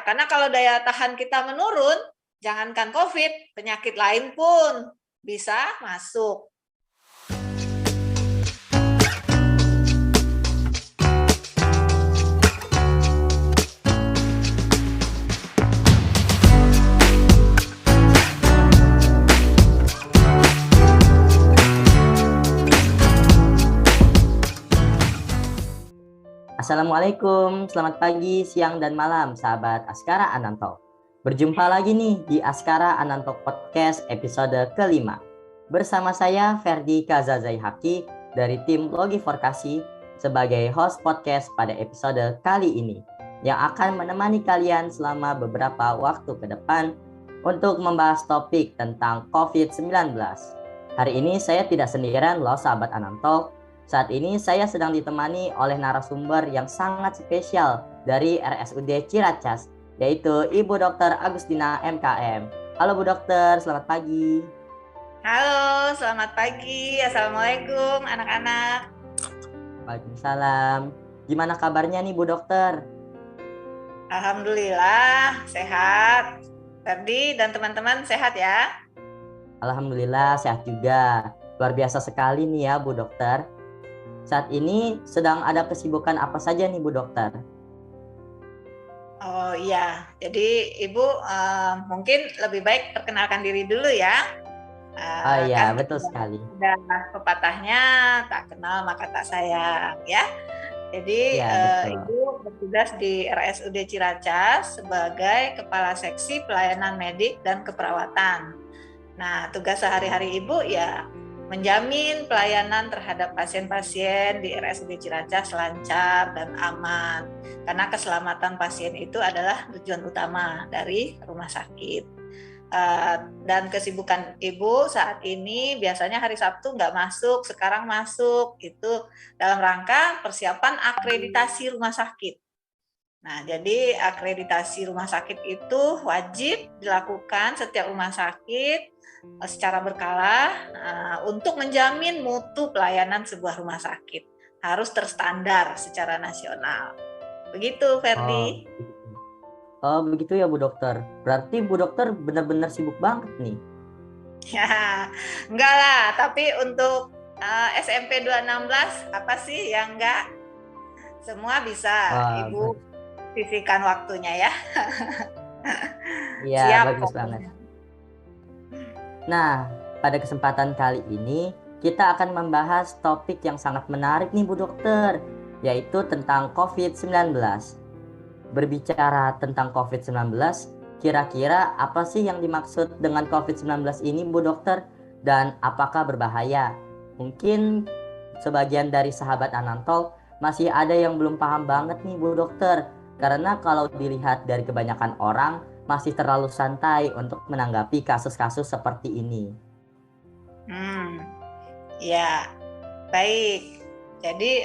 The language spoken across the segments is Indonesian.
karena kalau daya tahan kita menurun, jangankan COVID, penyakit lain pun bisa masuk. Assalamualaikum, selamat pagi, siang, dan malam, sahabat Askara Ananto. Berjumpa lagi nih di Askara Ananto Podcast episode kelima. Bersama saya, Ferdi Kazazai Haki, dari tim Logi Forkasi, sebagai host podcast pada episode kali ini, yang akan menemani kalian selama beberapa waktu ke depan untuk membahas topik tentang COVID-19. Hari ini saya tidak sendirian loh, sahabat Ananto. Saat ini saya sedang ditemani oleh narasumber yang sangat spesial dari RSUD Ciracas, yaitu Ibu Dr. Agustina MKM. Halo Bu Dokter, selamat pagi. Halo, selamat pagi. Assalamualaikum anak-anak. Waalaikumsalam. Gimana kabarnya nih Bu Dokter? Alhamdulillah, sehat. Ferdi dan teman-teman sehat ya? Alhamdulillah sehat juga. Luar biasa sekali nih ya Bu Dokter. Saat ini sedang ada kesibukan apa saja nih Bu Dokter? Oh iya, jadi Ibu mungkin lebih baik perkenalkan diri dulu ya. Oh iya, Kan betul sekali. sudah pepatahnya tak kenal maka tak sayang ya. Jadi Iya, betul. Ibu bertugas di RSUD Ciracas sebagai Kepala Seksi Pelayanan Medik dan Keperawatan. Nah, tugas sehari-hari Ibu ya menjamin pelayanan terhadap pasien-pasien di RSUD Ciracas lancar dan aman. Karena keselamatan pasien itu adalah tujuan utama dari rumah sakit. Dan kesibukan Ibu saat ini biasanya hari Sabtu nggak masuk, sekarang masuk. Itu dalam rangka persiapan akreditasi rumah sakit. Nah, jadi akreditasi rumah sakit itu wajib dilakukan setiap rumah sakit secara berkala untuk menjamin mutu pelayanan sebuah rumah sakit. Harus terstandar secara nasional. Begitu, Ferdi. Oh, begitu ya Bu Dokter. Berarti Bu Dokter benar-benar sibuk banget nih. Ya, enggak lah. Tapi untuk SMP 216 apa sih yang enggak? Semua bisa. Ibu sisihkan waktunya ya. Iya, Siap bagus banget. Nah, pada kesempatan kali ini kita akan membahas topik yang sangat menarik nih Bu Dokter, yaitu tentang COVID-19. Berbicara tentang COVID-19, kira-kira apa sih yang dimaksud dengan COVID-19 ini Bu Dokter, dan apakah berbahaya? Mungkin sebagian dari sahabat Ananto masih ada yang belum paham banget nih Bu Dokter, karena kalau dilihat dari kebanyakan orang masih terlalu santai untuk menanggapi kasus-kasus seperti ini. Ya, baik. Jadi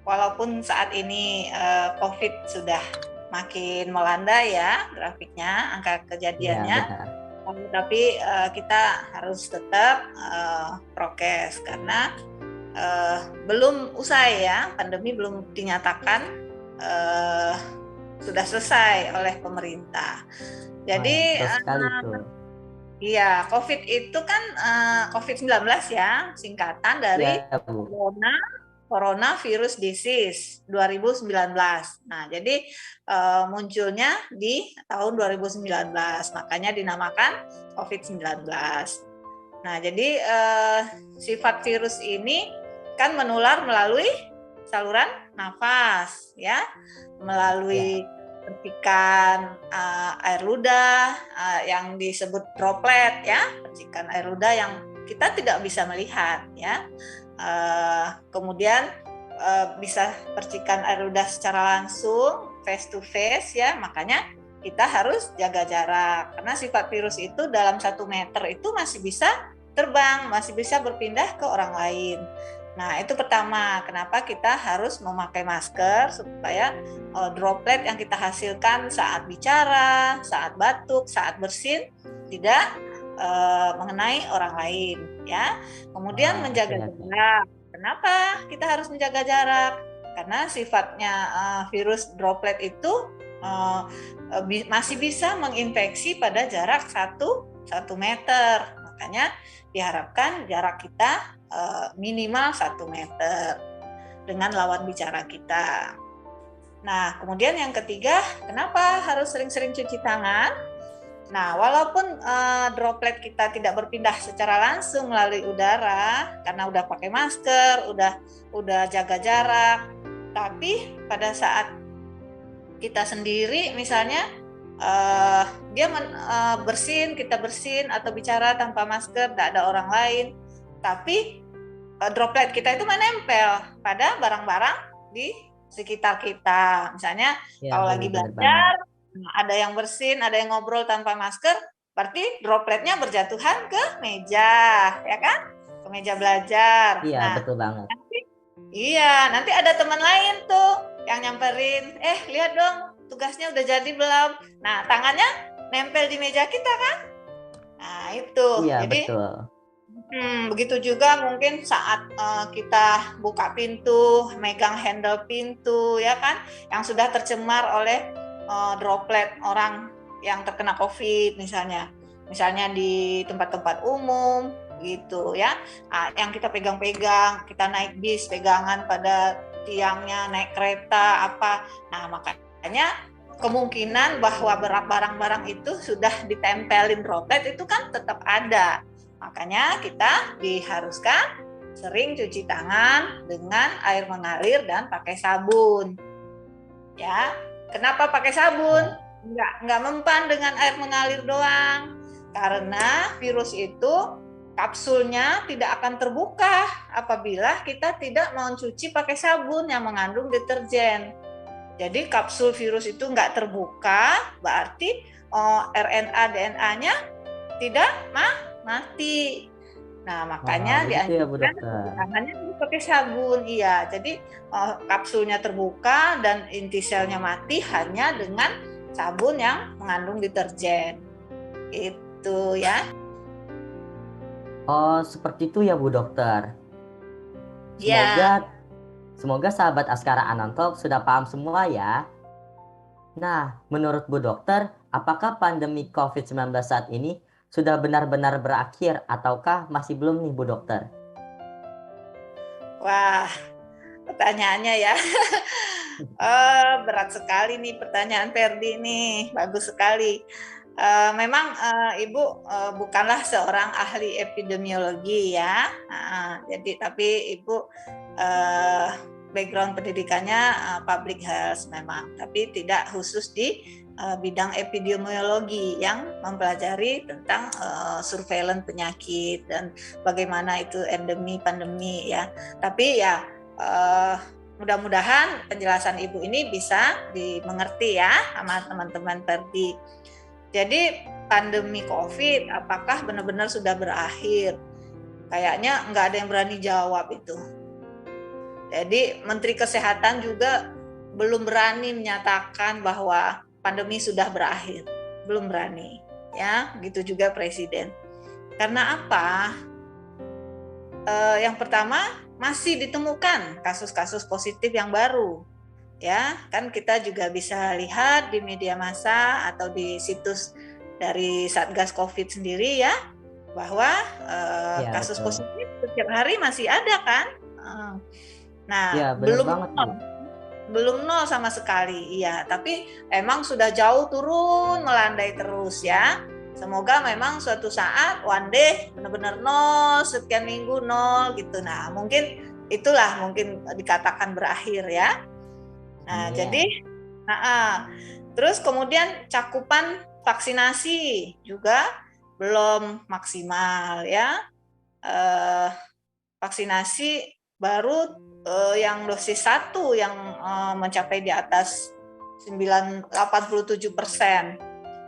walaupun saat ini COVID sudah makin melanda ya grafiknya, angka kejadiannya, tapi kita harus tetap prokes karena belum usai ya, pandemi belum dinyatakan sudah selesai oleh pemerintah. Jadi iya, COVID itu kan COVID-19 ya, singkatan dari Coronavirus Disease 2019. Nah, jadi munculnya di tahun 2019, makanya dinamakan COVID-19. Nah, jadi sifat virus ini kan menular melalui saluran nafas, ya, melalui percikan air ludah yang disebut droplet, ya, percikan air ludah yang kita tidak bisa melihat, ya. Kemudian bisa percikan air ludah secara langsung, face to face, ya, makanya kita harus jaga jarak karena sifat virus itu dalam 1 meter itu masih bisa terbang, masih bisa berpindah ke orang lain. Nah, itu pertama, kenapa kita harus memakai masker supaya droplet yang kita hasilkan saat bicara, saat batuk, saat bersin tidak mengenai orang lain, ya. Kemudian menjaga jarak. Kenapa kita harus menjaga jarak? Karena sifatnya virus droplet itu masih bisa menginfeksi pada jarak 1 meter. Makanya diharapkan jarak kita minimal 1 meter dengan lawan bicara kita. Nah, kemudian yang ketiga, kenapa harus sering-sering cuci tangan? Nah, walaupun droplet kita tidak berpindah secara langsung melalui udara karena udah pakai masker, udah jaga jarak, tapi pada saat kita sendiri misalnya dia bersin, kita bersin atau bicara tanpa masker, tidak ada orang lain, tapi droplet kita itu menempel pada barang-barang di sekitar kita. Misalnya kalau lagi belajar, ada yang bersin, ada yang ngobrol tanpa masker, berarti dropletnya berjatuhan ke meja, ya kan? Ke meja belajar. Iya, betul banget. Nanti ada teman lain tuh yang nyamperin, lihat dong tugasnya udah jadi belum? Nah, tangannya nempel di meja kita kan? Nah, itu. Iya, jadi betul. Begitu juga mungkin saat kita buka pintu, megang handle pintu, ya kan, yang sudah tercemar oleh droplet orang yang terkena COVID misalnya di tempat-tempat umum gitu ya, yang kita pegang-pegang, kita naik bis pegangan pada tiangnya, naik kereta apa, nah makanya kemungkinan bahwa barang-barang itu sudah ditempelin droplet itu kan tetap ada. Makanya kita diharuskan sering cuci tangan dengan air mengalir dan pakai sabun. Ya, kenapa pakai sabun? Nggak mempan dengan air mengalir doang. Karena virus itu kapsulnya tidak akan terbuka apabila kita tidak mencuci pakai sabun yang mengandung deterjen. Jadi kapsul virus itu nggak terbuka, berarti RNA DNA-nya tidak mati. Nah, makanya dianjurkan tangannya pakai sabun. Iya, jadi kapsulnya terbuka dan inti selnya mati hanya dengan sabun yang mengandung deterjen. Itu ya. Oh, seperti itu ya Bu Dokter. Semoga sahabat Askara Ananto sudah paham semua ya. Nah, menurut Bu Dokter, apakah pandemi COVID-19 saat ini sudah benar-benar berakhir ataukah masih belum nih Bu Dokter? Wah, pertanyaannya ya. Berat sekali nih pertanyaan Ferdi nih, bagus sekali. Memang Ibu bukanlah seorang ahli epidemiologi ya, tapi Ibu background pendidikannya public health memang, tapi tidak khusus di bidang epidemiologi yang mempelajari tentang surveillance penyakit dan bagaimana itu endemi pandemi ya. Tapi ya mudah-mudahan penjelasan Ibu ini bisa dimengerti ya sama teman-teman Ferdi. Jadi pandemi COVID apakah benar-benar sudah berakhir? Kayaknya nggak ada yang berani jawab itu. Jadi Menteri Kesehatan juga belum berani menyatakan bahwa pandemi sudah berakhir, belum berani, ya. Begitu juga Presiden. Karena apa? Yang pertama masih ditemukan kasus-kasus positif yang baru, ya. Kan kita juga bisa lihat di media massa atau di situs dari Satgas COVID sendiri ya, bahwa kasus positif setiap hari masih ada kan. Nah, ya, belum nol sama sekali, iya. Tapi emang sudah jauh turun, melandai terus ya. Semoga memang suatu saat one day benar-benar nol, sekian minggu nol gitu. Nah, itulah mungkin dikatakan berakhir ya. Nah, jadi, terus kemudian cakupan vaksinasi juga belum maksimal ya. Vaksinasi baru yang dosis 1 yang mencapai di atas 87%.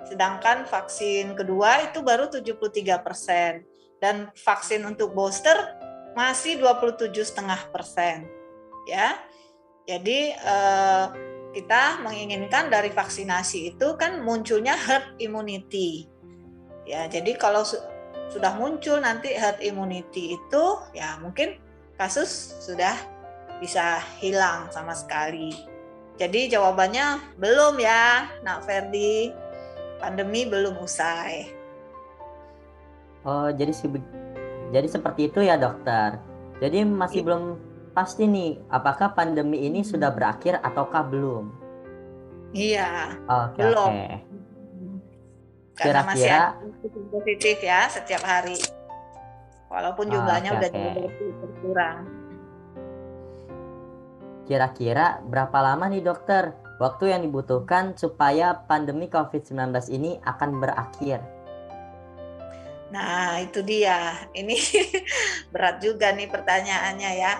Sedangkan vaksin kedua itu baru 73%. Dan vaksin untuk booster masih 27,5%. Ya. Jadi kita menginginkan dari vaksinasi itu kan munculnya herd immunity. Ya, jadi kalau sudah muncul nanti herd immunity itu ya mungkin kasus sudah bisa hilang sama sekali. Jadi jawabannya belum ya, Nak Ferdi. Pandemi belum usai. Oh, jadi seperti itu ya, dokter. Jadi masih belum pasti nih, apakah pandemi ini sudah berakhir ataukah belum? Iya, Oke, belum. oke. Karena masih Kira-kira, ada kasus positif ya setiap hari. Walaupun jumlahnya oke, udah oke. jauh berkurang. Kira-kira berapa lama nih, dokter, waktu yang dibutuhkan supaya pandemi COVID-19 ini akan berakhir? Nah, itu dia. Ini berat juga nih pertanyaannya ya.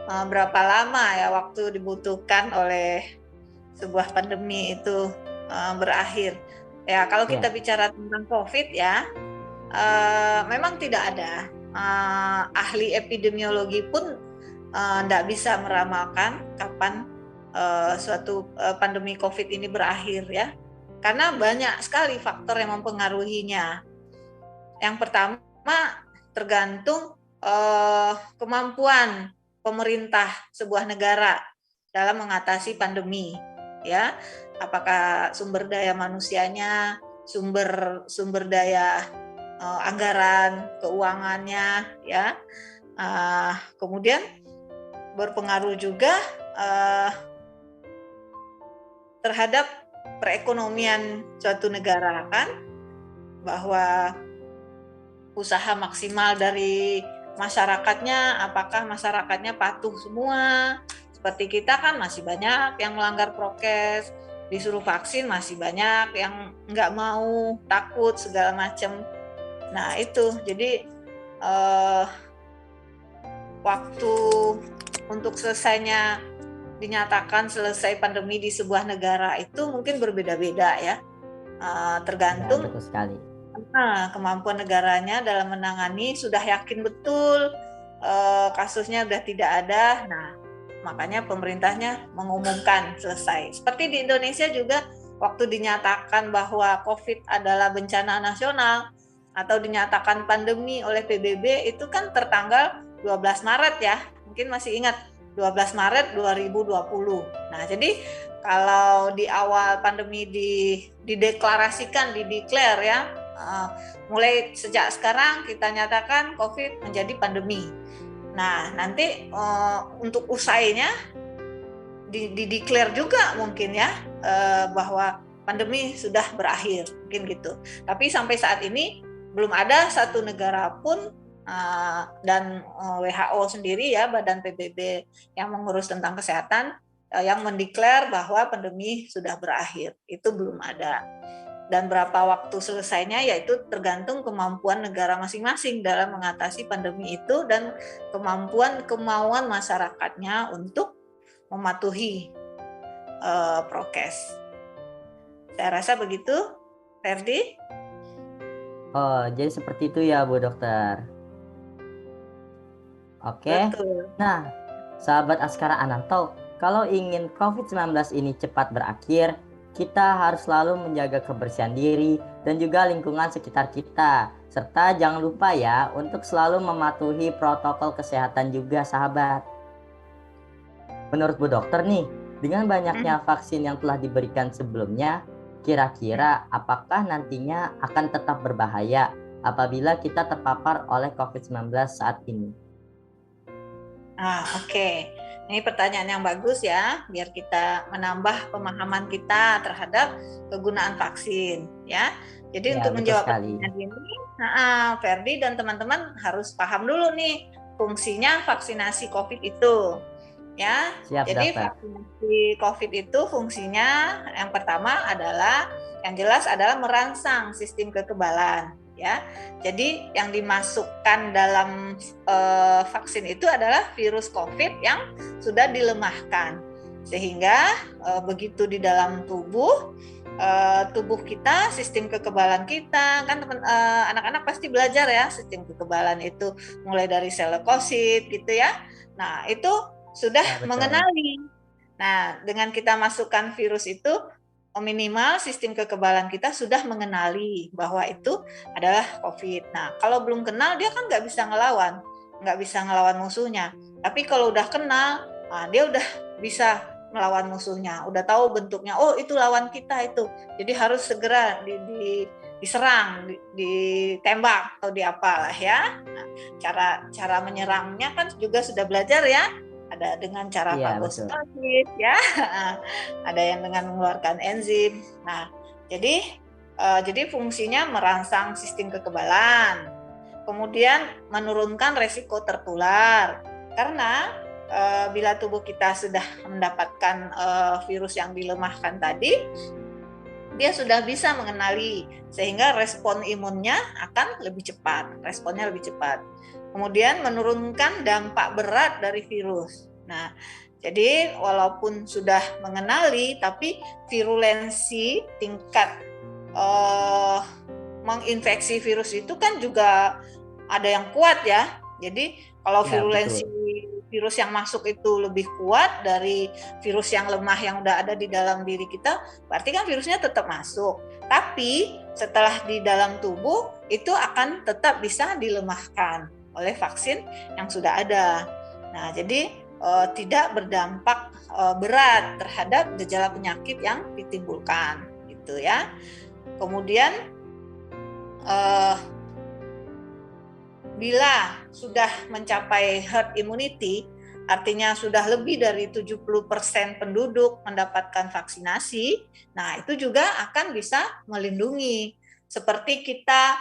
Berapa lama ya waktu dibutuhkan oleh sebuah pandemi itu berakhir? Ya, kalau kita bicara tentang COVID ya, memang tidak ada ahli epidemiologi pun tidak bisa meramalkan kapan suatu pandemi COVID ini berakhir ya, karena banyak sekali faktor yang mempengaruhinya. Yang pertama tergantung kemampuan pemerintah sebuah negara dalam mengatasi pandemi, ya. Apakah sumber daya manusianya, sumber daya anggaran, keuangannya, ya. Kemudian berpengaruh juga terhadap perekonomian suatu negara, kan, bahwa usaha maksimal dari masyarakatnya, apakah masyarakatnya patuh semua. Seperti kita kan masih banyak yang melanggar prokes, disuruh vaksin masih banyak yang nggak mau, takut segala macam. Nah itu, jadi waktu untuk dinyatakan selesai pandemi di sebuah negara itu mungkin berbeda-beda ya, tergantung ya, betul sekali. Kemampuan negaranya dalam menangani, sudah yakin betul kasusnya sudah tidak ada. Nah, makanya pemerintahnya mengumumkan selesai. Seperti di Indonesia juga waktu dinyatakan bahwa COVID adalah bencana nasional atau dinyatakan pandemi oleh PBB itu kan tertanggal 12 Maret ya. Mungkin masih ingat 12 Maret 2020. Nah, jadi kalau di awal pandemi dideklarasikan, dideklar ya, mulai sejak sekarang kita nyatakan COVID menjadi pandemi. Nah, nanti untuk usainya dideklar juga mungkin ya, bahwa pandemi sudah berakhir, mungkin gitu. Tapi sampai saat ini belum ada satu negara pun dan WHO sendiri ya, Badan PBB yang mengurus tentang kesehatan, yang mendeklar bahwa pandemi sudah berakhir. Itu belum ada. Dan berapa waktu selesainya yaitu tergantung kemampuan negara masing-masing dalam mengatasi pandemi itu dan kemauan masyarakatnya untuk mematuhi prokes. Saya rasa begitu, Ferdi. Oh, jadi seperti itu ya, Bu Dokter. Oke. Betul. Nah, sahabat Askara Ananto, kalau ingin COVID-19 ini cepat berakhir, kita harus selalu menjaga kebersihan diri dan juga lingkungan sekitar kita. Serta jangan lupa ya untuk selalu mematuhi protokol kesehatan juga, sahabat. Menurut Bu Dokter nih, dengan banyaknya vaksin yang telah diberikan sebelumnya, kira-kira apakah nantinya akan tetap berbahaya apabila kita terpapar oleh COVID-19 saat ini? Oke. Ini pertanyaan yang bagus ya, biar kita menambah pemahaman kita terhadap kegunaan vaksin ya. Jadi Ya, untuk betul menjawab sekali. pertanyaan ini, Ferdi dan teman-teman harus paham dulu nih fungsinya vaksinasi COVID itu. Ya, Siap, jadi dokter. vaksinasi COVID itu fungsinya yang pertama adalah, yang jelas adalah merangsang sistem kekebalan. Ya, jadi yang dimasukkan dalam vaksin itu adalah virus COVID yang sudah dilemahkan, sehingga begitu di dalam tubuh kita, sistem kekebalan kita kan, anak-anak pasti belajar ya sistem kekebalan itu mulai dari sel leukosit gitu ya. Nah itu sudah mengenali. Nah dengan kita masukkan virus itu, minimal sistem kekebalan kita sudah mengenali bahwa itu adalah COVID. Nah, kalau belum kenal dia kan nggak bisa ngelawan musuhnya. Tapi kalau udah kenal, dia udah bisa melawan musuhnya, udah tahu bentuknya, oh itu lawan kita itu, jadi harus segera diserang, ditembak atau diapalah ya. Nah, cara menyerangnya kan juga sudah belajar ya, ada dengan cara fagostasis ya, ada yang dengan mengeluarkan enzim. Nah, jadi fungsinya merangsang sistem kekebalan, kemudian menurunkan resiko tertular, karena bila tubuh kita sudah mendapatkan virus yang dilemahkan tadi, dia sudah bisa mengenali, sehingga respon imunnya akan lebih cepat, responnya lebih cepat. Kemudian menurunkan dampak berat dari virus. Nah, jadi walaupun sudah mengenali, tapi virulensi tingkat menginfeksi virus itu kan juga ada yang kuat ya. Jadi kalau virulensi virus yang masuk itu lebih kuat dari virus yang lemah yang udah ada di dalam diri kita, berarti kan virusnya tetap masuk. Tapi setelah di dalam tubuh itu akan tetap bisa dilemahkan oleh vaksin yang sudah ada. Nah, jadi tidak berdampak berat terhadap gejala penyakit yang ditimbulkan, gitu ya. Kemudian bila sudah mencapai herd immunity, artinya sudah lebih dari 70% penduduk mendapatkan vaksinasi, nah itu juga akan bisa melindungi. Seperti kita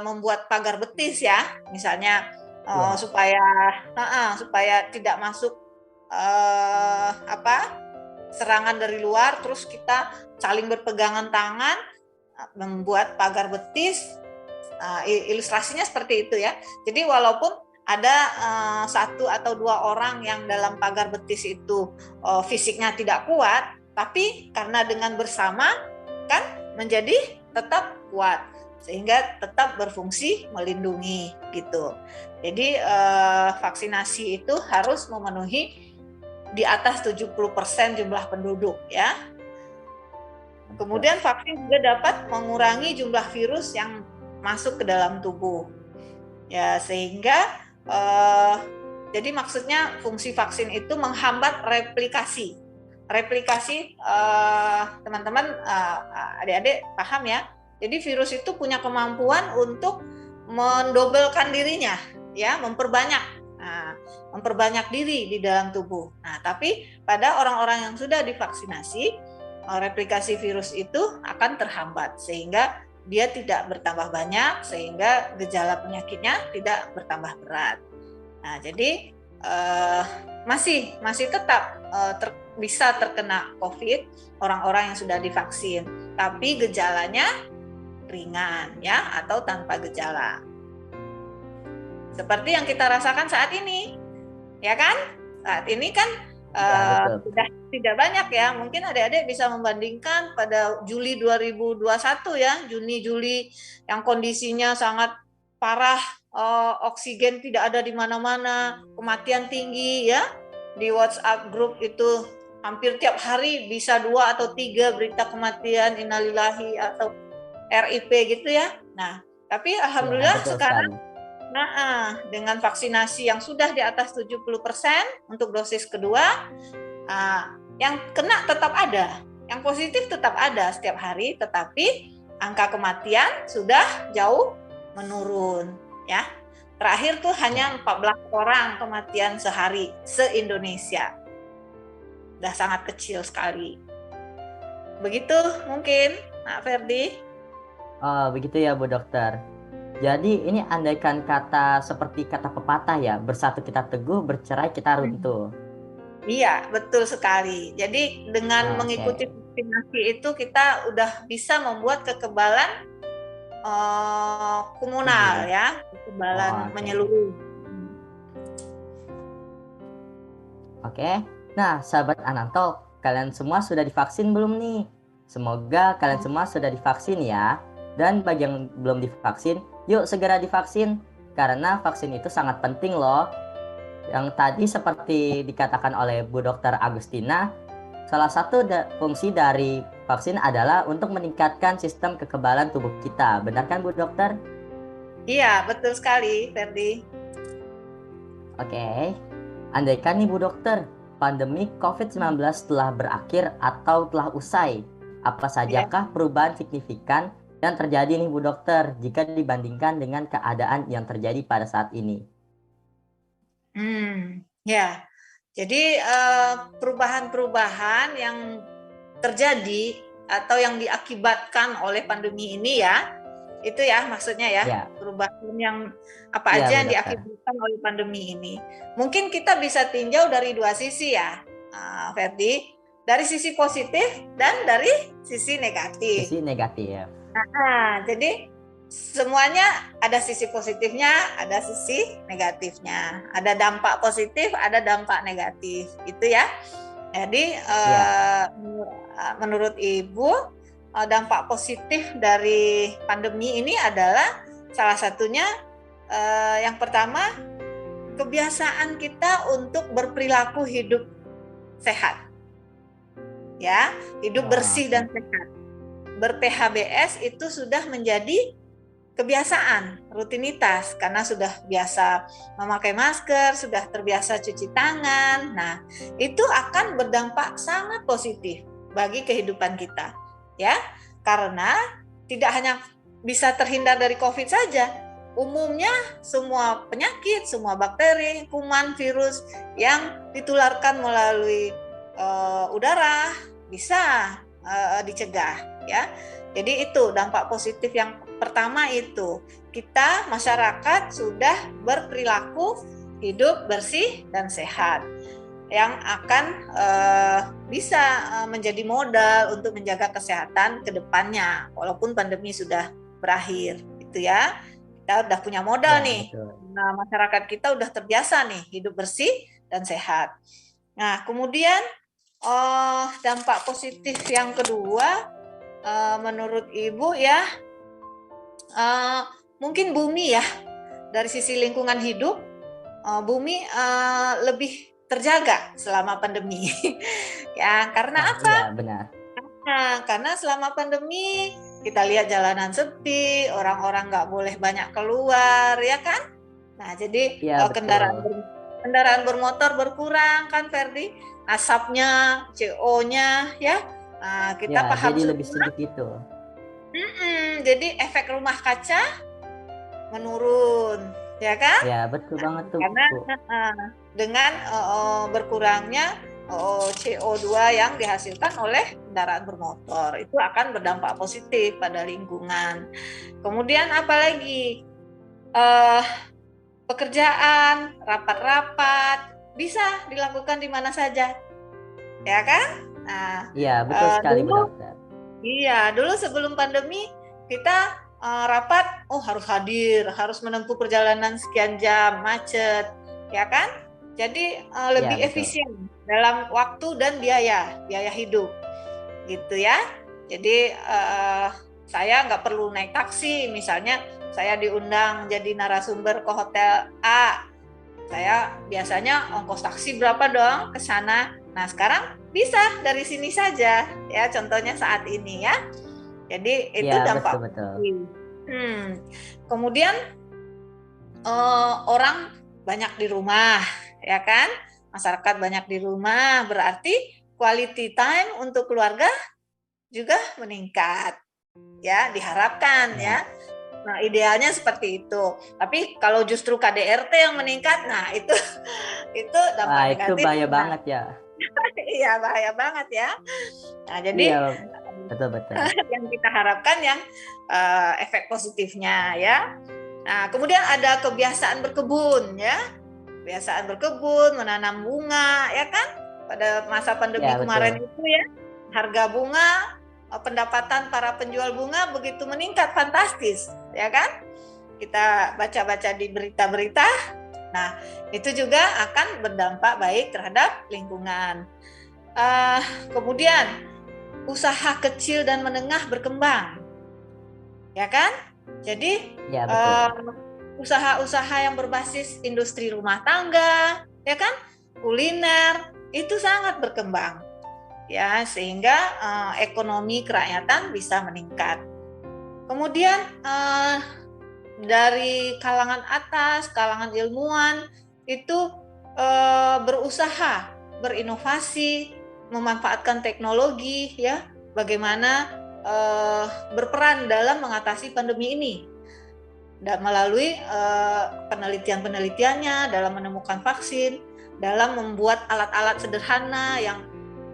membuat pagar betis ya, misalnya supaya tidak masuk serangan dari luar, terus kita saling berpegangan tangan, membuat pagar betis. Ilustrasinya seperti itu ya. Jadi walaupun ada satu atau dua orang yang dalam pagar betis itu fisiknya tidak kuat, tapi karena dengan bersama kan menjadi tetap kuat, sehingga tetap berfungsi melindungi gitu. Jadi vaksinasi itu harus memenuhi di atas 70% jumlah penduduk ya. Kemudian vaksin juga dapat mengurangi jumlah virus yang masuk ke dalam tubuh ya, sehingga jadi maksudnya fungsi vaksin itu menghambat replikasi. Teman-teman adik-adik paham ya, jadi virus itu punya kemampuan untuk mendobelkan dirinya ya, memperbanyak diri di dalam tubuh. Nah, tapi pada orang-orang yang sudah divaksinasi, replikasi virus itu akan terhambat sehingga dia tidak bertambah banyak, sehingga gejala penyakitnya tidak bertambah berat. Nah, jadi masih tetap bisa terkena COVID orang-orang yang sudah divaksin, tapi gejalanya ringan ya, atau tanpa gejala. Seperti yang kita rasakan saat ini, ya kan? Saat ini kan sudah tidak banyak ya, mungkin adik-adik bisa membandingkan pada Juli 2021 ya, Juni-Juli yang kondisinya sangat parah, oksigen tidak ada di mana-mana, kematian tinggi ya, di WhatsApp grup itu hampir tiap hari bisa 2 atau 3 berita kematian, innalillahi atau RIP gitu ya. Nah, tapi alhamdulillah sekarang dengan vaksinasi yang sudah di atas 70% untuk dosis kedua, yang kena tetap ada, yang positif tetap ada setiap hari, tetapi angka kematian sudah jauh menurun ya. Terakhir tuh hanya 14 orang kematian sehari se-Indonesia. Udah sangat kecil sekali. Begitu mungkin, Nak Ferdi. Oh, begitu ya Bu Dokter. Jadi ini andaikan kata seperti kata pepatah ya, bersatu kita teguh, bercerai kita runtuh. Iya, betul sekali. Jadi dengan mengikuti vaksinasi itu kita udah bisa membuat kekebalan komunal ya, kekebalan menyeluruh. Oke. Nah, sahabat Ananto, kalian semua sudah divaksin belum nih? Semoga kalian semua sudah divaksin ya. Dan bagi yang belum divaksin, yuk segera divaksin, karena vaksin itu sangat penting loh. Yang tadi seperti dikatakan oleh Bu Dr. Agustina, salah satu fungsi dari vaksin adalah untuk meningkatkan sistem kekebalan tubuh kita. Benar kan Bu Dokter? Iya, betul sekali, Ferdi. Oke. Andaikan nih Bu Dokter, pandemi COVID-19 telah berakhir atau telah usai, apa sajakah perubahan signifikan yang terjadi nih Bu Dokter jika dibandingkan dengan keadaan yang terjadi pada saat ini? Ya, jadi perubahan-perubahan yang terjadi atau yang diakibatkan oleh pandemi ini ya, itu ya maksudnya ya, Ya, perubahan yang apa ya aja Bu yang Dokter. diakibatkan oleh pandemi ini. Mungkin kita bisa tinjau dari dua sisi ya, Ferdi, dari sisi positif dan dari sisi negatif. Sisi negatif. Jadi semuanya ada sisi positifnya, ada sisi negatifnya. Ada dampak positif, ada dampak negatif, gitu ya. Jadi menurut Ibu, dampak positif dari pandemi ini adalah salah satunya yang pertama, kebiasaan kita untuk berperilaku hidup sehat. Ya, hidup bersih dan sehat. Ber-PHBS itu sudah menjadi kebiasaan, rutinitas, karena sudah biasa memakai masker, sudah terbiasa cuci tangan. Nah, itu akan berdampak sangat positif bagi kehidupan kita, ya. Karena tidak hanya bisa terhindar dari COVID saja, umumnya semua penyakit, semua bakteri, kuman, virus yang ditularkan melalui udara bisa dicegah, ya. Jadi itu dampak positif yang pertama, itu kita masyarakat sudah berperilaku hidup bersih dan sehat yang akan bisa menjadi modal untuk menjaga kesehatan ke depannya walaupun pandemi sudah berakhir, gitu ya. Kita udah punya modal nih. Betul. Nah, masyarakat kita udah terbiasa nih hidup bersih dan sehat. Nah, kemudian dampak positif yang kedua, menurut Ibu ya, mungkin bumi ya, dari sisi lingkungan hidup, bumi lebih terjaga selama pandemi. Ya, karena apa? Iya, benar. Nah, karena selama pandemi kita lihat jalanan sepi, orang-orang nggak boleh banyak keluar, ya kan? Nah, jadi kendaraan bermotor berkurang kan, Ferdi? Asapnya, CO-nya, ya. Nah, kita paham jadi semua. lebih sejuk itu. Jadi efek rumah kaca menurun, ya kan? Ya, betul banget tuh. Karena dengan berkurangnya CO2 yang dihasilkan oleh kendaraan bermotor, itu akan berdampak positif pada lingkungan. Kemudian apalagi pekerjaan, rapat-rapat bisa dilakukan di mana saja, ya kan? Nah, iya, betul sekali Bu Dokter. Iya, dulu sebelum pandemi kita rapat, harus hadir, harus menempuh perjalanan sekian jam, macet, ya kan? Jadi lebih efisien dalam waktu dan biaya hidup, gitu ya. Jadi saya nggak perlu naik taksi, misalnya saya diundang jadi narasumber ke hotel A, saya biasanya ongkos taksi berapa dong ke sana. Nah, sekarang bisa dari sini saja, ya, contohnya saat ini ya. Jadi itu dampak. Betul. Kemudian orang banyak di rumah, ya kan? Masyarakat banyak di rumah, berarti quality time untuk keluarga juga meningkat, ya, diharapkan ya. Nah, idealnya seperti itu. Tapi kalau justru KDRT yang meningkat, nah itu dampak negatif. Itu bahaya banget ya. Iya, bahaya banget ya. Nah, jadi betul. yang kita harapkan yang efek positifnya ya. Nah, kemudian ada kebiasaan berkebun ya. Kebiasaan berkebun, menanam bunga, ya kan? Pada masa pandemi kemarin itu ya, harga bunga, pendapatan para penjual bunga begitu meningkat, fantastis, ya kan? Kita baca-baca di berita-berita. Nah, itu juga akan berdampak baik terhadap lingkungan. Kemudian usaha kecil dan menengah berkembang, ya kan? Jadi usaha-usaha yang berbasis industri rumah tangga, ya kan, kuliner itu sangat berkembang, ya, sehingga ekonomi kerakyatan bisa meningkat. Kemudian dari kalangan atas, kalangan ilmuwan itu berusaha berinovasi, memanfaatkan teknologi, ya, bagaimana berperan dalam mengatasi pandemi ini. Dan melalui penelitian-penelitiannya dalam menemukan vaksin, dalam membuat alat-alat sederhana yang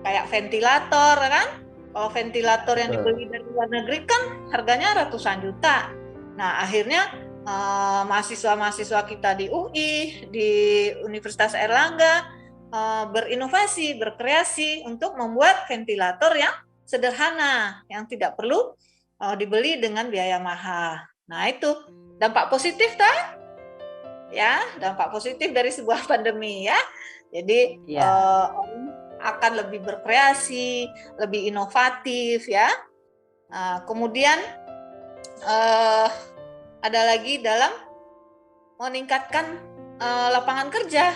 kayak ventilator, kan? Kalau ventilator yang dibeli dari luar negeri kan harganya ratusan juta. Nah, akhirnya mahasiswa-mahasiswa kita di UI, di Universitas Airlangga berinovasi, berkreasi untuk membuat ventilator yang sederhana, yang tidak perlu dibeli dengan biaya mahal. Nah, itu dampak positif kan? Ya, dampak positif dari sebuah pandemi, ya. Jadi akan lebih berkreasi, lebih inovatif, ya. Kemudian ada lagi dalam meningkatkan lapangan kerja,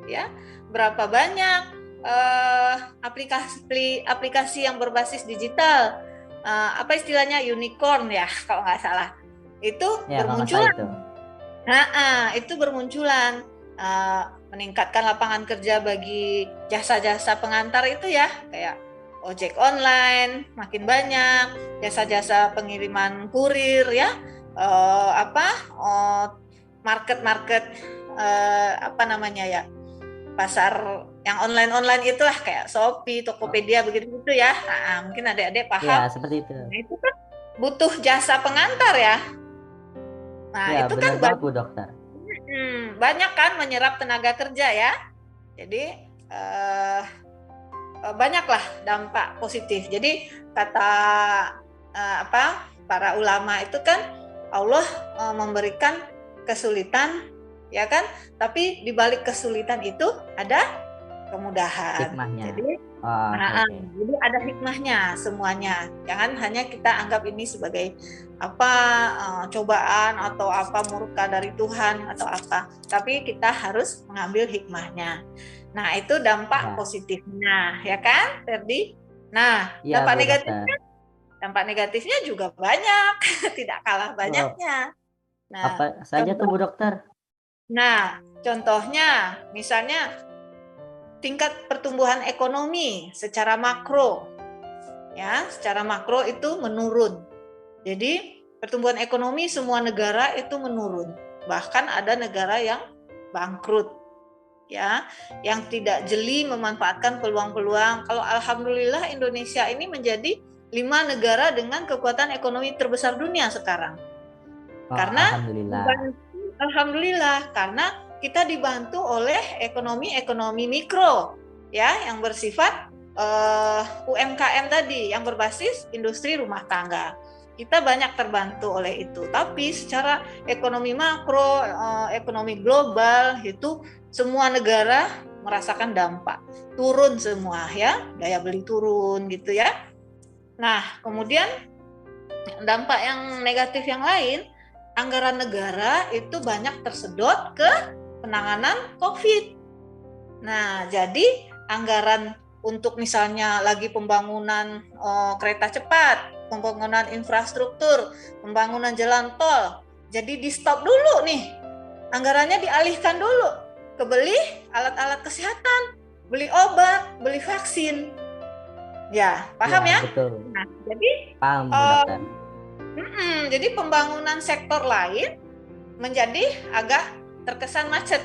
ya. Berapa banyak aplikasi yang berbasis digital, apa istilahnya, unicorn ya kalau nggak salah, itu bermunculan. Itu bermunculan, meningkatkan lapangan kerja bagi jasa-jasa pengantar itu, ya, kayak ojek online makin banyak, jasa-jasa pengiriman kurir, ya, market apa namanya ya, pasar yang online itulah, kayak Shopee, Tokopedia, begitu ya. Mungkin adik-adik paham. Ya, seperti itu. Nah, itu kan butuh jasa pengantar, ya. Nah, ya, itu kan banget, Bu Dokter. Banyak kan menyerap tenaga kerja, ya. Jadi banyaklah dampak positif. Jadi kata para ulama itu kan, Allah memberikan kesulitan, ya kan? Tapi di balik kesulitan itu ada kemudahan. Hikmahnya. Jadi jadi ada hikmahnya semuanya. Jangan hanya kita anggap ini sebagai cobaan atau murka dari Tuhan atau apa. Tapi kita harus mengambil hikmahnya. Nah, itu dampak positifnya, ya kan, Ferdi? Nah, dampak negatifnya juga banyak, tidak kalah banyaknya. Nah, apa saja tuh Bu Dokter? Nah, contohnya misalnya tingkat pertumbuhan ekonomi secara makro, ya, secara makro itu menurun. Jadi pertumbuhan ekonomi semua negara itu menurun, bahkan ada negara yang bangkrut, ya, yang tidak jeli memanfaatkan peluang-peluang. Kalau alhamdulillah Indonesia ini menjadi 5 negara dengan kekuatan ekonomi terbesar dunia sekarang. Karena alhamdulillah, karena kita dibantu oleh ekonomi mikro, ya, yang bersifat UMKM tadi, yang berbasis industri rumah tangga. Kita banyak terbantu oleh itu. Tapi secara ekonomi makro, ekonomi global, itu semua negara merasakan dampak, turun semua, ya, daya beli turun gitu, ya. Nah, kemudian dampak yang negatif yang lain, anggaran negara itu banyak tersedot ke penanganan COVID. Nah, jadi anggaran untuk misalnya lagi pembangunan kereta cepat, pembangunan infrastruktur, pembangunan jalan tol, jadi di stop dulu nih. Anggarannya dialihkan dulu ke beli alat-alat kesehatan, beli obat, beli vaksin. Ya, paham ya? Betul. Nah, jadi paham, Bu Dokter. Jadi pembangunan sektor lain menjadi agak terkesan macet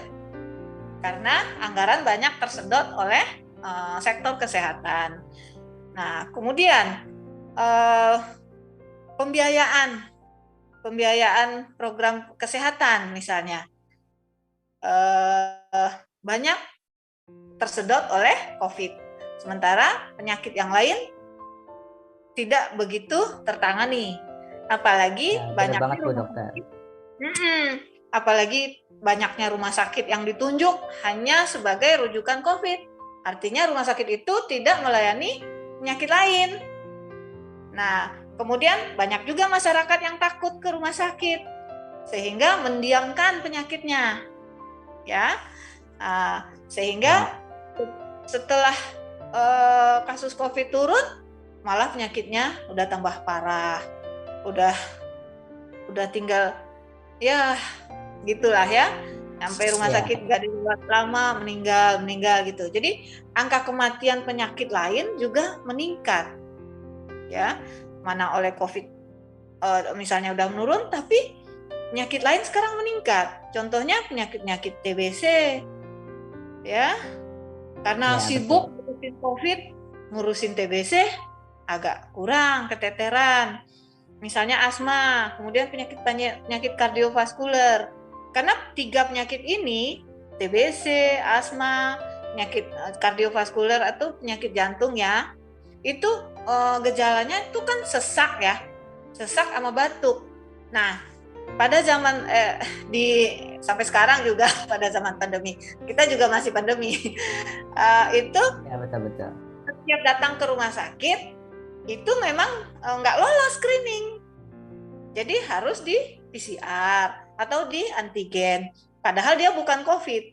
karena anggaran banyak tersedot oleh sektor kesehatan. Nah, kemudian pembiayaan program kesehatan misalnya banyak tersedot oleh COVID. Sementara penyakit yang lain tidak begitu tertangani. Apalagi banyaknya rumah sakit. Apalagi banyaknya rumah sakit yang ditunjuk hanya sebagai rujukan COVID. Artinya rumah sakit itu tidak melayani penyakit lain. Nah, kemudian banyak juga masyarakat yang takut ke rumah sakit sehingga mendiamkan penyakitnya, ya. Sehingga setelah kasus COVID turun, malah penyakitnya udah tambah parah, udah tinggal, ya, gitulah, ya. sampai rumah sakit nggak dirawat lama meninggal gitu. Jadi angka kematian penyakit lain juga meningkat, ya. Mana oleh COVID misalnya udah menurun, tapi penyakit lain sekarang meningkat. Contohnya penyakit TBC, ya, karena sibuk ngurusin COVID, ngurusin TBC agak kurang, keteteran. Misalnya asma, kemudian penyakit kardiovaskuler. Karena 3 penyakit ini, TBC, asma, penyakit kardiovaskuler atau penyakit jantung ya, itu gejalanya itu kan sesak ya, sesak sama batuk. Nah, pada zaman sampai sekarang juga pada zaman pandemi, kita juga masih pandemi, itu ya, betul. setiap datang ke rumah sakit itu memang nggak lolos screening, jadi harus di PCR atau di antigen, padahal dia bukan COVID.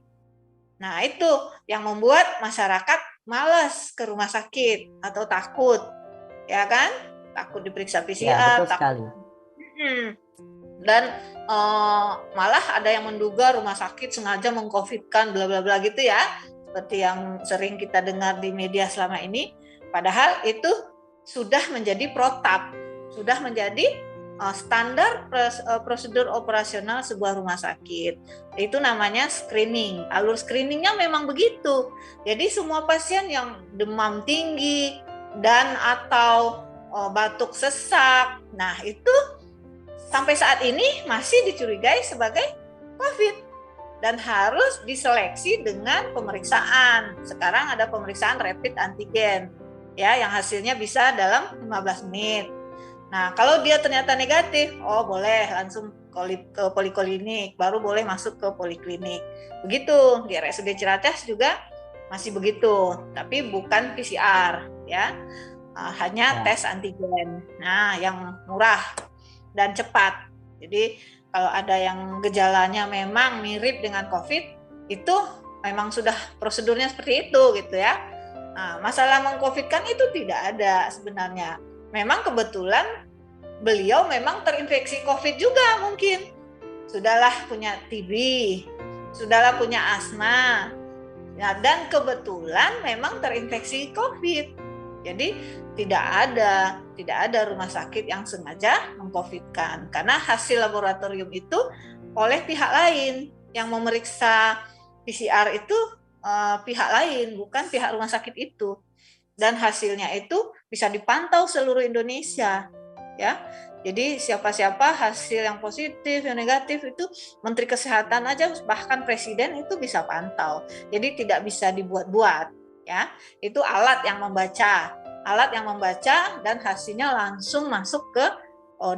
Nah, itu yang membuat masyarakat malas ke rumah sakit atau takut, ya kan? Takut diperiksa PCR, betul sekali. Dan malah ada yang menduga rumah sakit sengaja mengcovidkan bla bla bla gitu ya, seperti yang sering kita dengar di media selama ini. Padahal itu sudah menjadi protap, sudah menjadi standar prosedur operasional sebuah rumah sakit. Itu namanya screening. Alur screeningnya memang begitu. Jadi semua pasien yang demam tinggi dan atau batuk sesak, nah itu sampai saat ini masih dicurigai sebagai COVID dan harus diseleksi dengan pemeriksaan. Sekarang ada pemeriksaan rapid antigen, ya, yang hasilnya bisa dalam 15 menit. Nah, kalau dia ternyata negatif, boleh langsung ke poliklinik, baru boleh masuk ke poliklinik. Begitu, di RSUD Ciracas juga masih begitu, tapi bukan PCR, ya. Hanya tes antigen. Nah, yang murah dan cepat. Jadi kalau ada yang gejalanya memang mirip dengan COVID, itu memang sudah prosedurnya seperti itu gitu ya. Nah, masalah mengcovidkan itu tidak ada sebenarnya. Memang kebetulan beliau memang terinfeksi COVID juga mungkin. Sudahlah punya TB, sudahlah punya asma. Nah, dan kebetulan memang terinfeksi COVID. Jadi tidak ada rumah sakit yang sengaja mengcovidkan, karena hasil laboratorium itu oleh pihak lain yang memeriksa PCR itu pihak lain, bukan pihak rumah sakit itu. Dan hasilnya itu bisa dipantau seluruh Indonesia, ya. Jadi siapa-siapa hasil yang positif, yang negatif itu Menteri Kesehatan aja, bahkan Presiden itu bisa pantau. Jadi tidak bisa dibuat-buat, ya. Itu alat yang membaca dan hasilnya langsung masuk ke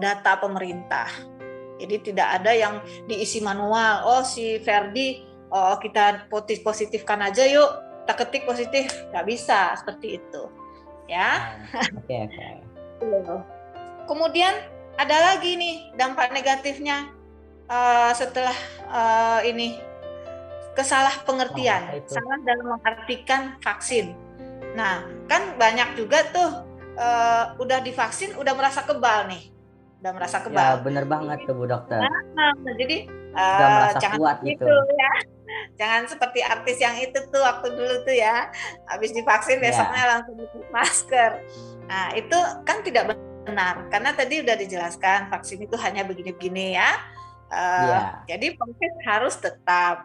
data pemerintah. Jadi tidak ada yang diisi manual. Si Ferdi, kita positifkan aja yuk, kita ketik positif, nggak bisa seperti itu, ya. Oke. Kemudian ada lagi nih dampak negatifnya setelah ini, kesalah pengertian, salah dalam mengartikan vaksin. Nah, kan banyak juga tuh udah divaksin udah merasa kebal nih, Ya, bener banget tuh Bu Dokter. Jadi udah merasa jangan kuat gitu ya, jangan seperti artis yang itu tuh waktu dulu tuh ya, habis divaksin besoknya langsung butuh masker. Nah, itu kan tidak benar, karena tadi udah dijelaskan vaksin itu hanya begini-begini ya. Jadi proses harus tetap.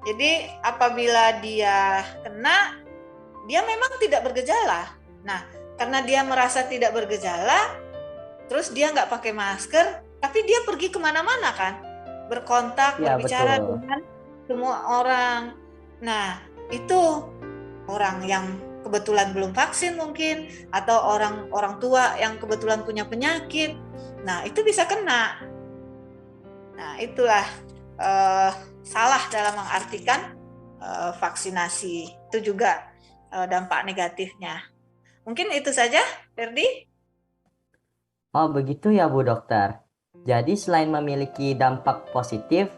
Jadi apabila dia kena, dia memang tidak bergejala. Nah, karena dia merasa tidak bergejala, terus dia nggak pakai masker, tapi dia pergi kemana-mana kan, berkontak, berbicara dengan semua orang. Nah, itu orang yang kebetulan belum vaksin mungkin, atau orang tua yang kebetulan punya penyakit. Nah, itu bisa kena. Nah, itulah salah dalam mengartikan vaksinasi. Itu juga dampak negatifnya. Mungkin itu saja, Ferdi. Oh, begitu ya Bu Dokter. Jadi selain memiliki dampak positif,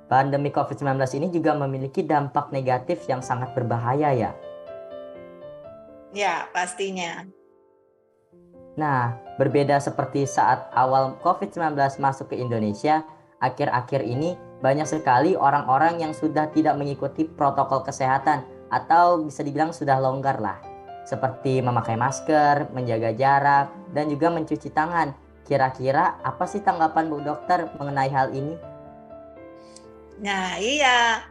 pandemi COVID-19 ini juga memiliki dampak negatif yang sangat berbahaya ya? Ya, pastinya. Nah, berbeda seperti saat awal COVID-19 masuk ke Indonesia, akhir-akhir ini banyak sekali orang-orang yang sudah tidak mengikuti protokol kesehatan atau bisa dibilang sudah longgar lah. Seperti memakai masker, menjaga jarak, dan juga mencuci tangan. Kira-kira apa sih tanggapan Bu Dokter mengenai hal ini? Nah, iya.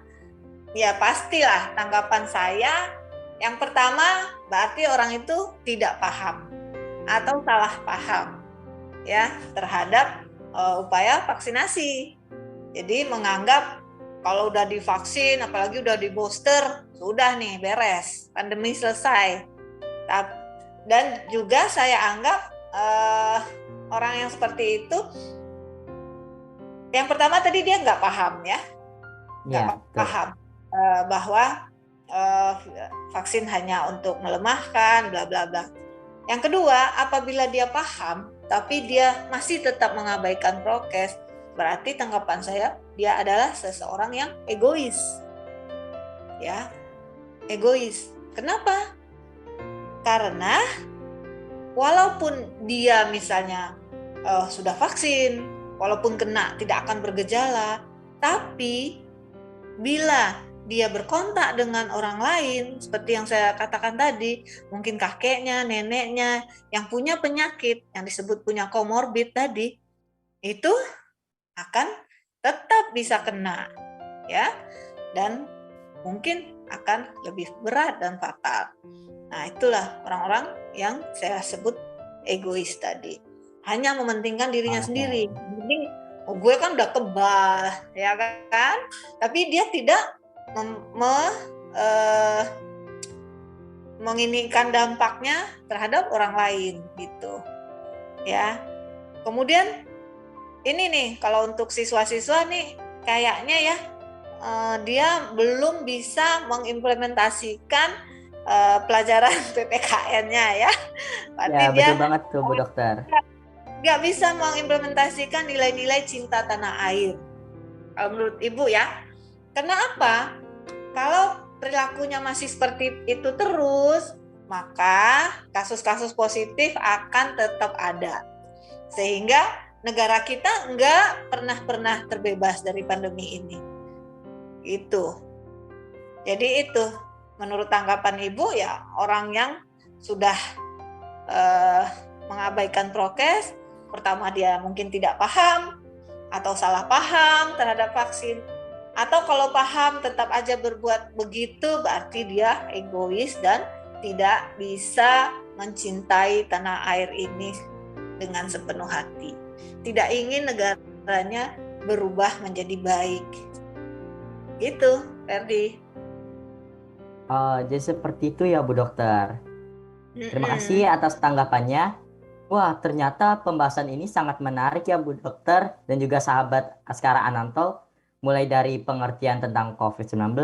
Ya, pastilah tanggapan saya. Yang pertama, berarti orang itu tidak paham atau salah paham ya terhadap upaya vaksinasi. Jadi menganggap kalau udah divaksin, apalagi udah di booster, sudah nih beres, pandemi selesai. Dan juga saya anggap orang yang seperti itu, yang pertama tadi dia nggak paham ya, nggak paham bahwa vaksin hanya untuk melemahkan, bla bla bla. Yang kedua, apabila dia paham, tapi dia masih tetap mengabaikan prokes, berarti tanggapan saya dia adalah seseorang yang egois. Ya, egois. Kenapa? Karena walaupun dia misalnya sudah vaksin, walaupun kena tidak akan bergejala, tapi bila dia berkontak dengan orang lain, seperti yang saya katakan tadi, mungkin kakeknya, neneknya, yang punya penyakit, yang disebut punya komorbid tadi, itu akan tetap bisa kena, ya, dan mungkin akan lebih berat dan fatal. Nah, itulah orang-orang yang saya sebut egois tadi. Hanya mementingkan dirinya sendiri. Jadi, gue kan udah kebal, ya kan? Tapi dia tidak menginginkan dampaknya terhadap orang lain gitu ya. Kemudian ini nih, kalau untuk siswa-siswa nih kayaknya ya dia belum bisa mengimplementasikan pelajaran PPKN-nya ya. Berarti ya, betul banget tuh Bu Dokter. Nggak bisa mengimplementasikan nilai-nilai cinta tanah air. Kalau menurut Ibu ya. Kenapa? Kalau perilakunya masih seperti itu terus, maka kasus-kasus positif akan tetap ada. Sehingga negara kita nggak pernah terbebas dari pandemi ini. Itu. Jadi itu, menurut tanggapan Ibu ya, orang yang sudah mengabaikan prokes, pertama dia mungkin tidak paham atau salah paham terhadap vaksin. Atau kalau paham tetap aja berbuat begitu, berarti dia egois dan tidak bisa mencintai tanah air ini dengan sepenuh hati. Tidak ingin negaranya berubah menjadi baik. Gitu, Ferdi. Jadi seperti itu ya Bu Dokter. Terima kasih atas tanggapannya. Wah, ternyata pembahasan ini sangat menarik ya Bu Dokter dan juga sahabat Askara Ananto. Mulai dari pengertian tentang COVID-19,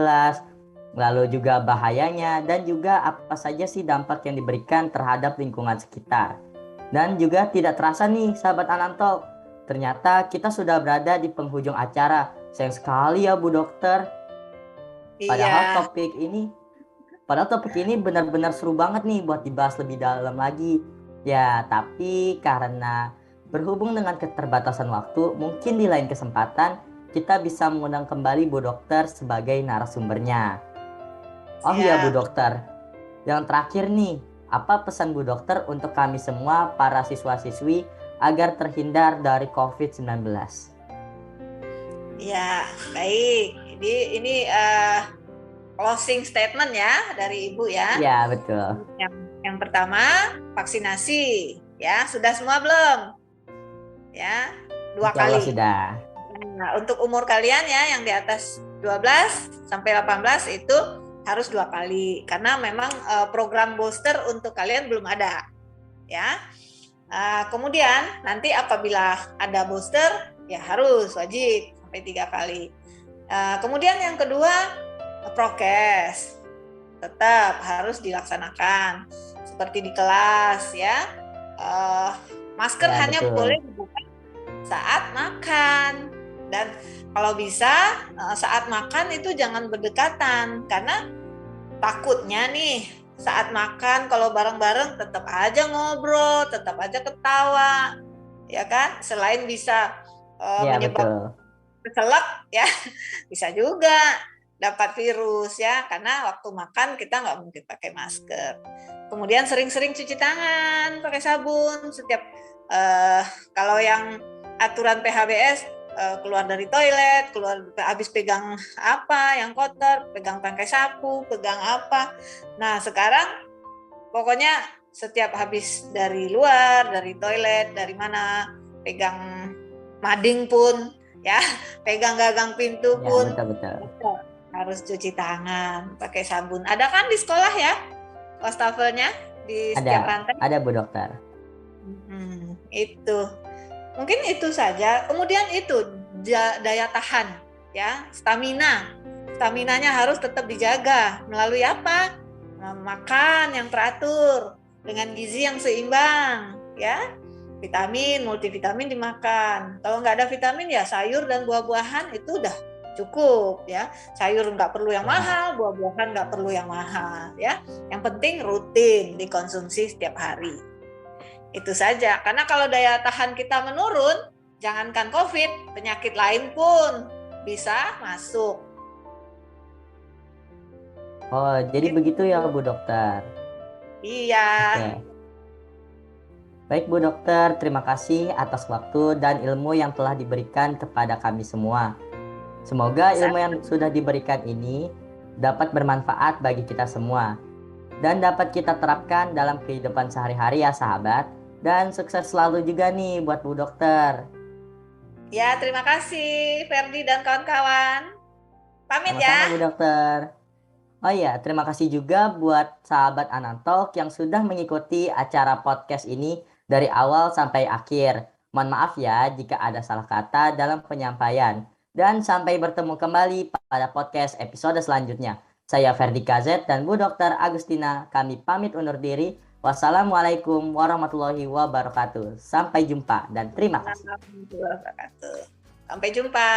lalu juga bahayanya, dan juga apa saja sih dampak yang diberikan terhadap lingkungan sekitar. Dan juga tidak terasa nih sahabat Ananto, ternyata kita sudah berada di penghujung acara. Sayang sekali ya Bu Dokter. Padahal topik ini benar-benar seru banget nih buat dibahas lebih dalam lagi. Ya, tapi karena berhubung dengan keterbatasan waktu, mungkin di lain kesempatan kita bisa mengundang kembali Bu Dokter sebagai narasumbernya. Oh iya Bu Dokter, yang terakhir nih, apa pesan Bu Dokter untuk kami semua para siswa-siswi agar terhindar dari COVID-19? Ya, baik. Jadi ini closing statement ya dari Ibu ya. Ya, betul. Yang pertama, vaksinasi. Ya, sudah semua belum? Ya, 2 kali. Sudah. Nah, untuk umur kalian ya yang di atas 12 sampai 18 itu harus 2 kali karena memang program booster untuk kalian belum ada. Ya. Kemudian nanti apabila ada booster ya harus wajib sampai 3 kali. Kemudian yang kedua, prokes tetap harus dilaksanakan seperti di kelas ya. Masker ya, hanya boleh dibuka saat makan, dan kalau bisa saat makan itu jangan berdekatan karena takutnya nih saat makan kalau bareng-bareng tetap aja ngobrol, tetap aja ketawa, ya kan? Selain bisa menyebabkan keselak ya, bisa juga dapat virus ya, karena waktu makan kita nggak mungkin pakai masker. Kemudian sering-sering cuci tangan pakai sabun setiap kalau yang aturan PHBS keluar dari toilet, keluar habis pegang apa yang kotor, pegang tangkai sapu, pegang apa. Nah, sekarang pokoknya setiap habis dari luar, dari toilet, dari mana, pegang mading pun, ya, pegang gagang pintu pun, ya, betul. harus cuci tangan, pakai sabun. Ada kan di sekolah ya, wastafelnya di setiap lantai? Ada Bu Dokter. Itu. Mungkin itu saja. Kemudian itu daya tahan, ya, stamina. Staminanya harus tetap dijaga melalui apa? Makan yang teratur dengan gizi yang seimbang, ya. Vitamin, multivitamin dimakan. Kalau nggak ada vitamin ya sayur dan buah-buahan itu udah cukup, ya. Sayur nggak perlu yang mahal, buah-buahan nggak perlu yang mahal, ya. Yang penting rutin dikonsumsi setiap hari. Itu saja, karena kalau daya tahan kita menurun, jangankan COVID, penyakit lain pun bisa masuk. Oh, jadi begitu ya Bu Dokter? Iya. Oke. Baik Bu Dokter, terima kasih atas waktu dan ilmu yang telah diberikan kepada kami semua. Semoga ilmu yang sudah diberikan ini dapat bermanfaat bagi kita semua dan dapat kita terapkan dalam kehidupan sehari-hari ya sahabat. Dan sukses selalu juga nih buat Bu Dokter. Ya, terima kasih Ferdi dan kawan-kawan. Pamit Sama-sama, ya. Bu Dokter. Oh iya, terima kasih juga buat sahabat Anantalk yang sudah mengikuti acara podcast ini dari awal sampai akhir. Mohon maaf ya jika ada salah kata dalam penyampaian. Dan sampai bertemu kembali pada podcast episode selanjutnya. Saya Ferdi KZ dan Bu Dokter Agustina, kami pamit undur diri. Wassalamualaikum warahmatullahi wabarakatuh. Sampai jumpa dan terima kasih. Sampai jumpa.